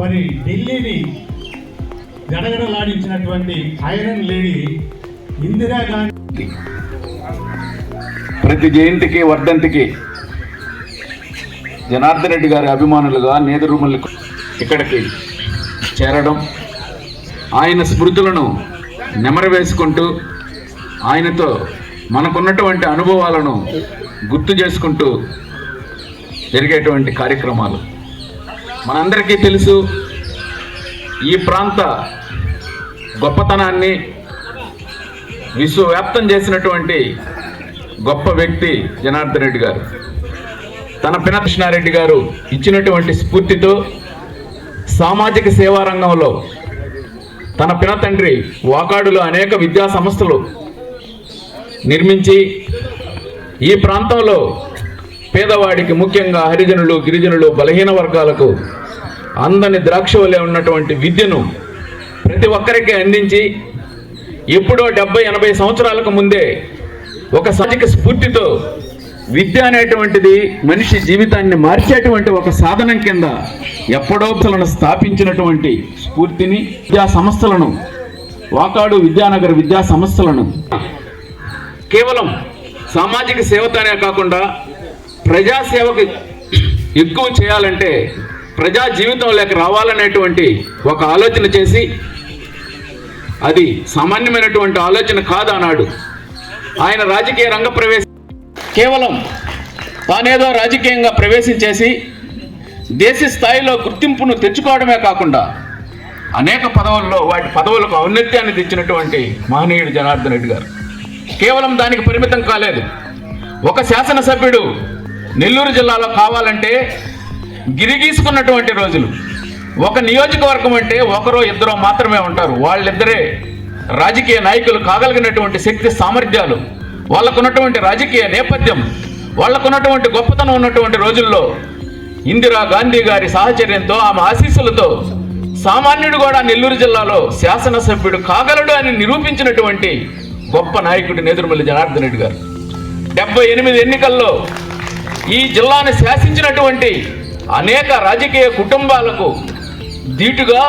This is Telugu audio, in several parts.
మరి ఢిల్లీని గడగడలాడించినటువంటి ఐరన్ లేడీ ఇందిరాగాంధీ ప్రతి జయంతికి వర్ధంతికి జనార్దన్ రెడ్డి గారి అభిమానులుగా నేదురుమల్లి ఇక్కడికి చేరడం, ఆయన స్మృతులను నెమరవేసుకుంటూ ఆయనతో మనకున్నటువంటి అనుభవాలను గుర్తు చేసుకుంటూ జరిగేటువంటి కార్యక్రమాలు. మనందరికీ తెలుసు, ఈ ప్రాంత గొప్పతనాన్ని విశ్వవ్యాప్తం చేసినటువంటి గొప్ప వ్యక్తి జనార్దన్ రెడ్డి గారు. తన పిన కృష్ణారెడ్డి గారు ఇచ్చినటువంటి స్ఫూర్తితో సామాజిక సేవా రంగంలో తన పిన తండ్రి వాకాడులో అనేక విద్యా సంస్థలు నిర్మించి ఈ ప్రాంతంలో పేదవాడికి, ముఖ్యంగా హరిజనులు, గిరిజనులు, బలహీన వర్గాలకు అందని ద్రాక్ష వలె ఉన్నటువంటి విద్యను ప్రతి ఒక్కరికి అందించి ఎప్పుడో 70-80 సంవత్సరాలకు ముందే ఒక సామాజిక స్ఫూర్తితో విద్య అనేటువంటిది మనిషి జీవితాన్ని మార్చేటువంటి ఒక సాధనం కింద ఎప్పుడో స్థాపించినటువంటి స్ఫూర్తిని, విద్యా సంస్థలను, వాకాడు విద్యానగర్ విద్యా సంస్థలను కేవలం సామాజిక సేవతోనే కాకుండా ప్రజాసేవకు ఎక్కువ చేయాలంటే ప్రజా జీవితంలోకి రావాలనేటువంటి ఒక ఆలోచన చేసి, అది సామాన్యమైనటువంటి ఆలోచన కాదన్నాడు. ఆయన రాజకీయ రంగ ప్రవేశం కేవలం తానేదో రాజకీయంగా ప్రవేశించేసి దేశ స్థాయిలో గుర్తింపును తెచ్చుకోవడమే కాకుండా అనేక పదవుల్లో వాటి పదవులకు ఔన్నత్యాన్ని తెచ్చినటువంటి మహనీయుడు జనార్దన్ రెడ్డి గారు. కేవలం దానికి పరిమితం కాలేదు. ఒక శాసనసభ్యుడు నెల్లూరు జిల్లాలో కావాలంటే గిరిగీసుకున్నటువంటి రోజులు. ఒక నియోజకవర్గం అంటే ఒకరో ఇద్దరో మాత్రమే ఉంటారు. వాళ్ళిద్దరే రాజకీయ నాయకులు కాగలిగినటువంటి శక్తి సామర్థ్యాలు, వాళ్ళకున్నటువంటి రాజకీయ నేపథ్యం, వాళ్ళకున్నటువంటి గొప్పతనం ఉన్నటువంటి రోజుల్లో ఇందిరా గాంధీ గారి సాహచర్యంతో, ఆమె ఆశీస్సులతో సామాన్యుడు కూడా నెల్లూరు జిల్లాలో శాసనసభ్యుడు కాగలడు అని నిరూపించినటువంటి గొప్ప నాయకుడు నేదురుమల్లి జనార్దన్ రెడ్డి గారు. 78 ఎన్నికల్లో ఈ జిల్లాను శాసించినటువంటి అనేక రాజకీయ కుటుంబాలకు ధీటుగా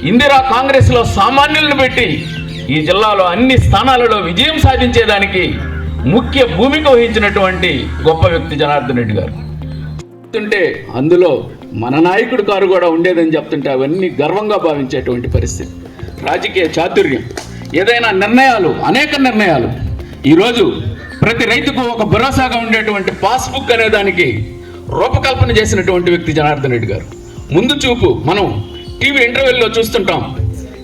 ఇందిరా కాంగ్రెస్లో సామాన్యులను పెట్టి ఈ జిల్లాలో అన్ని స్థానాలలో విజయం సాధించేదానికి ముఖ్య భూమిక వహించినటువంటి గొప్ప వ్యక్తి జనార్దన్ రెడ్డి గారు. చెప్తుంటే అందులో మన నాయకుడు కారు కూడా ఉండేదని చెప్తుంటే అవన్నీ గర్వంగా భావించేటువంటి పరిస్థితి. రాజకీయ చాతుర్యం, ఏదైనా నిర్ణయాలు, అనేక నిర్ణయాలు. ఈరోజు ప్రతి రైతుకు ఒక భరోసాగా ఉండేటువంటి పాస్బుక్ అనే దానికి రూపకల్పన చేసినటువంటి వ్యక్తి జనార్దన్ రెడ్డి గారు. ముందు చూపు మనం టీవీ ఇంటర్వ్యూల్లో చూస్తుంటాం.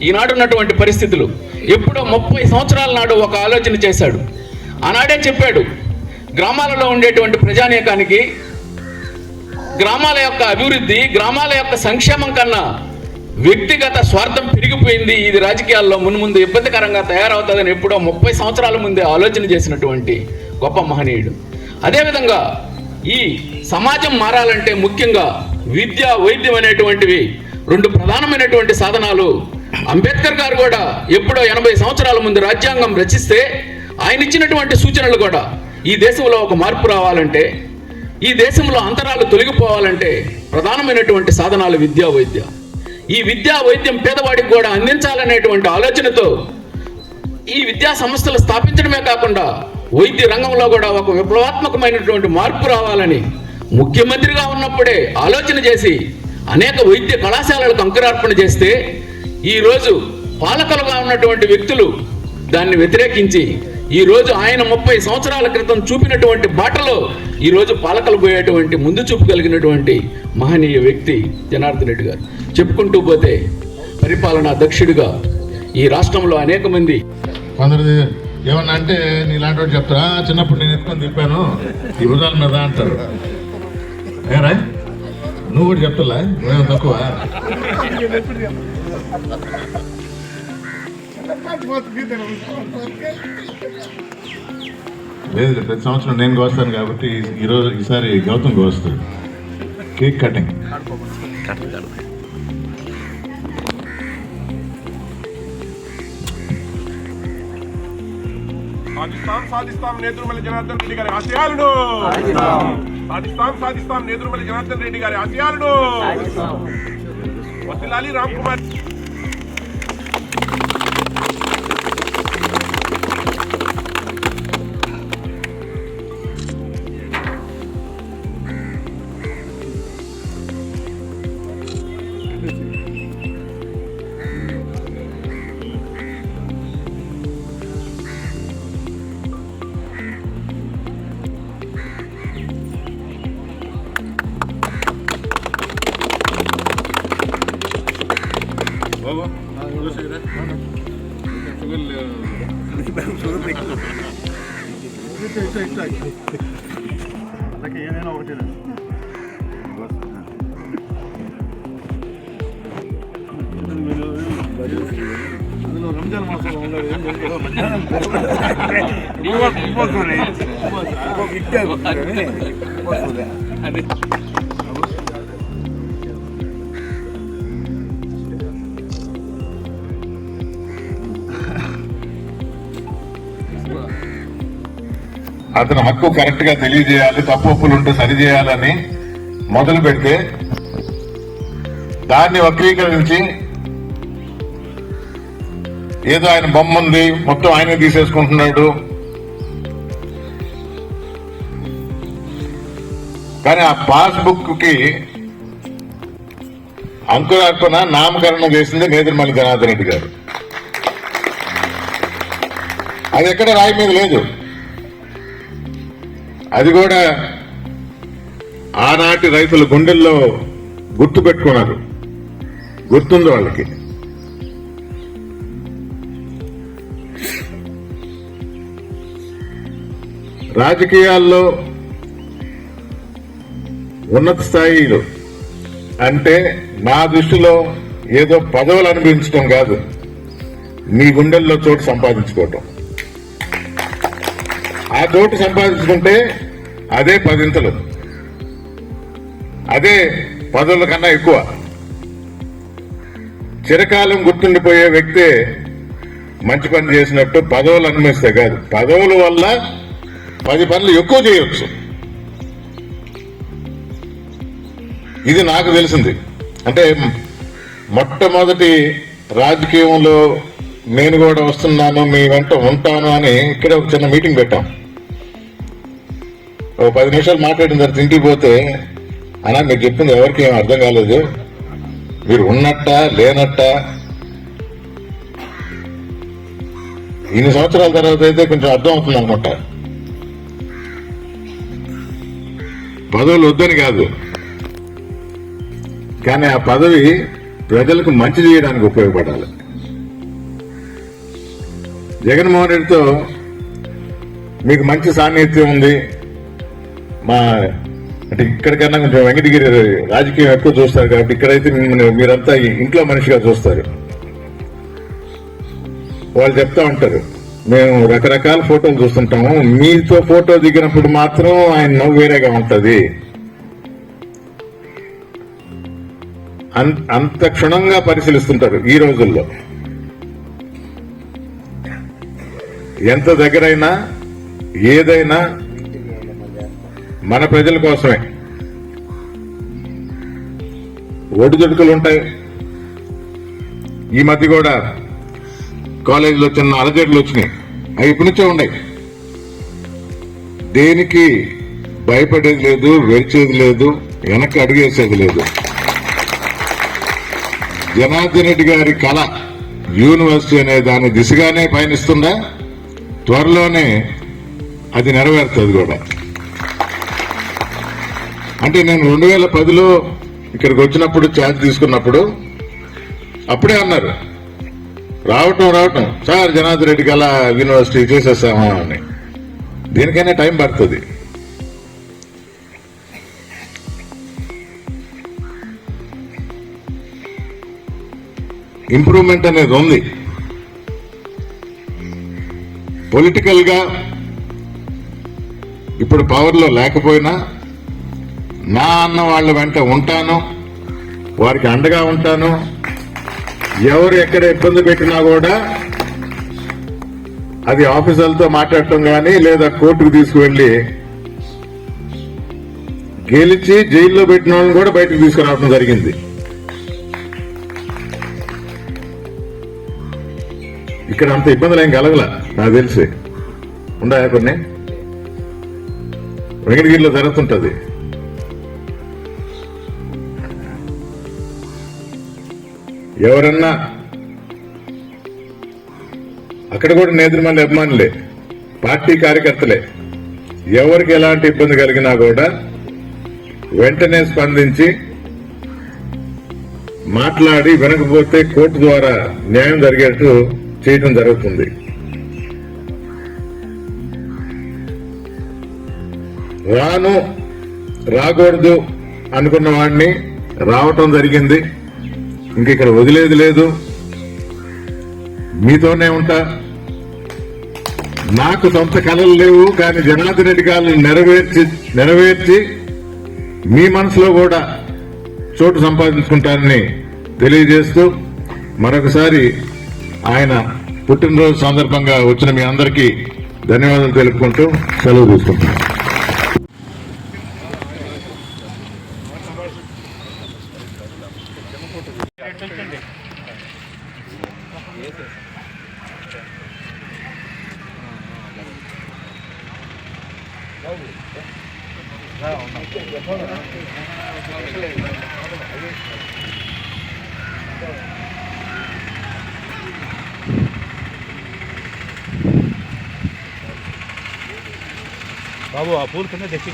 ఈనాడు ఉన్నటువంటి పరిస్థితులు ఎప్పుడో 30 సంవత్సరాల నాడు ఒక ఆలోచన చేశాడు. ఆనాడే చెప్పాడు, గ్రామాలలో ఉండేటువంటి ప్రజానీకానికి గ్రామాల యొక్క అభివృద్ధి, గ్రామాల యొక్క సంక్షేమం కన్నా వ్యక్తిగత స్వార్థం పెరిగిపోయింది, ఇది రాజకీయాల్లో మున్ముందు ఇబ్బందికరంగా తయారవుతుందని ఎప్పుడో 30 సంవత్సరాల ముందే ఆలోచన చేసినటువంటి గొప్ప మహనీయుడు. అదేవిధంగా ఈ సమాజం మారాలంటే ముఖ్యంగా విద్య, వైద్యం అనేటువంటివి 2 ప్రధానమైనటువంటి సాధనాలు. అంబేద్కర్ గారు కూడా ఎప్పుడో 80 సంవత్సరాల ముందు రాజ్యాంగం రచిస్తే ఆయన ఇచ్చినటువంటి సూచనలు కూడా ఈ దేశంలో ఒక మార్పు రావాలంటే, ఈ దేశంలో అంతరాలు తొలగిపోవాలంటే ప్రధానమైనటువంటి సాధనాలు విద్యా, వైద్య. ఈ విద్యా వైద్యం పేదవాడికి కూడా అందించాలనేటువంటి ఆలోచనతో ఈ విద్యా సంస్థలు స్థాపించడమే కాకుండా వైద్య రంగంలో కూడా ఒక విప్లవాత్మకమైనటువంటి మార్పు రావాలని ముఖ్యమంత్రిగా ఉన్నప్పుడే ఆలోచన చేసి అనేక వైద్య కళాశాలలకు అంకురార్పణ చేస్తే, ఈరోజు పాలకులుగా ఉన్నటువంటి వ్యక్తులు దాన్ని వ్యతిరేకించి ఈరోజు ఆయన 30 సంవత్సరాల క్రితం చూపినటువంటి బాటలో ఈరోజు పాలకులు పోయేటువంటి ముందు చూపు కలిగినటువంటి మహనీయ వ్యక్తి జనార్దన్ రెడ్డి గారు. చెప్పుకుంటూ పోతే పరిపాలనా దక్షుడిగా ఈ రాష్ట్రంలో అనేక మంది కొందరు ఏమన్నా అంటే నీలాంటి వాడు చెప్తారా, చిన్నప్పుడు నేను ఎత్తుకొని తిప్పాను ఈ భుజాల మీద అంటారు. ఏరా నువ్వు కూడా చెప్తాలా, నువ్వేమో తక్కువ. లేదు, ప్రతి సంవత్సరం నేను కోస్తాను కాబట్టి ఈసారి గౌతమ్ కోస్తాడు. Cake cutting. సాధిస్తాం నేదురుమల్లి జనార్దన్ రెడ్డి గారి ఆశయాలను. సాధిస్తాం నేదురుమల్లి జనార్దన్ రెడ్డి గారి ఆశయాలను. వర్ధిల్లాలి రామ్ కుమార్. రంజాన్ మాసంలో అతని హక్కు కరెక్ట్ గా తెలియజేయాలి, తప్పులు ఉంటే సరి చేయాలని మొదలు పెడితే దాన్ని వక్రీకరించి ఏదో ఆయన బొమ్మ ఉంది మొత్తం ఆయన తీసేసుకుంటున్నాడు. కానీ ఆ పాస్బుక్ కి అంకురార్పణ నామకరణం చేసింది నేదురుమల్లి జనార్దన్ రెడ్డి గారు. అది ఎక్కడ రాయి మీద లేదు. అది కూడా ఆనాటి రైతుల గుండెల్లో గుర్తు పెట్టుకున్నారు, గుర్తుంది వాళ్ళకి. రాజకీయాల్లో ఉన్నత స్థాయిలో అంటే నా దృష్టిలో ఏదో పదవులు అనుభవించడం కాదు, మీ గుండెల్లో చోటు సంపాదించుకోవటం. ఆ చోటు సంపాదించుకుంటే అదే పదింతలు, అదే పదవుల కన్నా ఎక్కువ. చిరకాలం గుర్తుండిపోయే వ్యక్తే మంచి పని చేసినట్టు పదవులు అనుభవిస్తే కాదు, పదవుల వల్ల 10 పనులు ఎక్కువ చేయొచ్చు. ఇది నాకు తెలిసింది. అంటే మొట్టమొదటి రాజకీయంలో నేను కూడా వస్తున్నాను, మీ వెంట ఉంటాను అని ఇక్కడే ఒక చిన్న మీటింగ్ పెట్టాం. ఒక 10 నిమిషాలు మాట్లాడిన తర్వాత ఇంటికి పోతే, అన్నా మీరు చెప్పింది ఎవరికి ఏం అర్థం కాలేదు, మీరు ఉన్నట్ట లేనట్ట. ఇన్ని సంవత్సరాల తర్వాత అయితే కొంచెం అర్థం అవుతుంది అనుకుంటా. పదవులు వద్దని కాదు, కానీ ఆ పదవి ప్రజలకు మంచి చేయడానికి ఉపయోగపడాలి. జగన్మోహన్ రెడ్డితో మీకు మంచి సాన్నిహిత్యం ఉంది. మా అంటే ఇక్కడికన్నా కొంచెం వెంకటగిరి రాజకీయం ఎక్కువ చూస్తారు కాబట్టి ఇక్కడైతే మీరంతా ఇంట్లో మనిషిగా చూస్తారు. వాళ్ళు చెప్తా ఉంటారు, మేము రకరకాల ఫోటోలు చూస్తుంటాము, మీతో ఫోటో దిగినప్పుడు మాత్రం ఆయన నవ్వు వేరేగా ఉంటది. అంత క్షుణ్ణంగా పరిశీలిస్తుంటారు ఈ రోజుల్లో. ఎంత దగ్గరైనా ఏదైనా మన ప్రజల కోసమే. ఒడిదుడుకులు ఉంటాయి. ఈ మధ్య కూడా కాలేజీలో చిన్న అలజడులు వచ్చినాయి, అవి ఇప్పటి నుంచే ఉన్నాయి. దేనికి భయపడేది లేదు, వెరిచేది లేదు, వెనక్కి అడుగేసేది లేదు. జనార్దన్ రెడ్డి గారి కళ యూనివర్సిటీ అనే దాని దిశగానే పయనిస్తుందా, త్వరలోనే అది నెరవేరుతుంది కూడా. అంటే నేను 2010లో ఇక్కడికి వచ్చినప్పుడు ఛార్జ్ తీసుకున్నప్పుడు అప్పుడే అన్నారు, రావటం సార్ జనార్దన్ రెడ్డికి అలా యూనివర్సిటీ చేసేసామా అని. దీనికైనా టైం పడుతుంది. ఇంప్రూవ్మెంట్ అనేది ఉంది. పొలిటికల్ గా ఇప్పుడు పవర్లో లేకపోయినా నా అన్న వాళ్ళ వెంట ఉంటాను, వారికి అండగా ఉంటాను. ఎవరు ఎక్కడ ఇబ్బంది పెట్టినా కూడా అది ఆఫీసర్లతో మాట్లాడటం కానీ లేదా కోర్టుకు తీసుకువెళ్లి గెలిచి జైల్లో పెట్టిన వాళ్ళని కూడా బయటకు తీసుకురావడం జరిగింది. ఇక్కడ అంత ఇబ్బందులు ఏం కలగల నాకు తెలిసి. ఉన్నాయా కొన్ని? వెంకటగిరిలో జరుగుతుంటది. ఎవరన్నా అక్కడ కూడా నేదురుమల్లి అభిమానులే, పార్టీ కార్యకర్తలే. ఎవరికి ఎలాంటి ఇబ్బంది కలిగినా కూడా వెంటనే స్పందించి మాట్లాడి వినకపోతే కోర్టు ద్వారా న్యాయం జరిగేట్టు చేయటం జరుగుతుంది. రాకూడదు అనుకున్న వాడిని రావటం జరిగింది. ఇంక ఇక్కడ వదిలేది లేదు, మీతోనే ఉంటా. నాకు సొంత కళలు లేవు, కానీ జనార్దన్ రెడ్డి గారిని నెరవేర్చి మీ మనసులో కూడా చోటు సంపాదించుకుంటారని తెలియజేస్తూ మరొకసారి ఆయన పుట్టినరోజు సందర్భంగా వచ్చిన మీ అందరికీ ధన్యవాదాలు తెలుపుకుంటూ సెలవు తీసుకుంటున్నాను. బాబు ఆ పూలు కింద తెచ్చి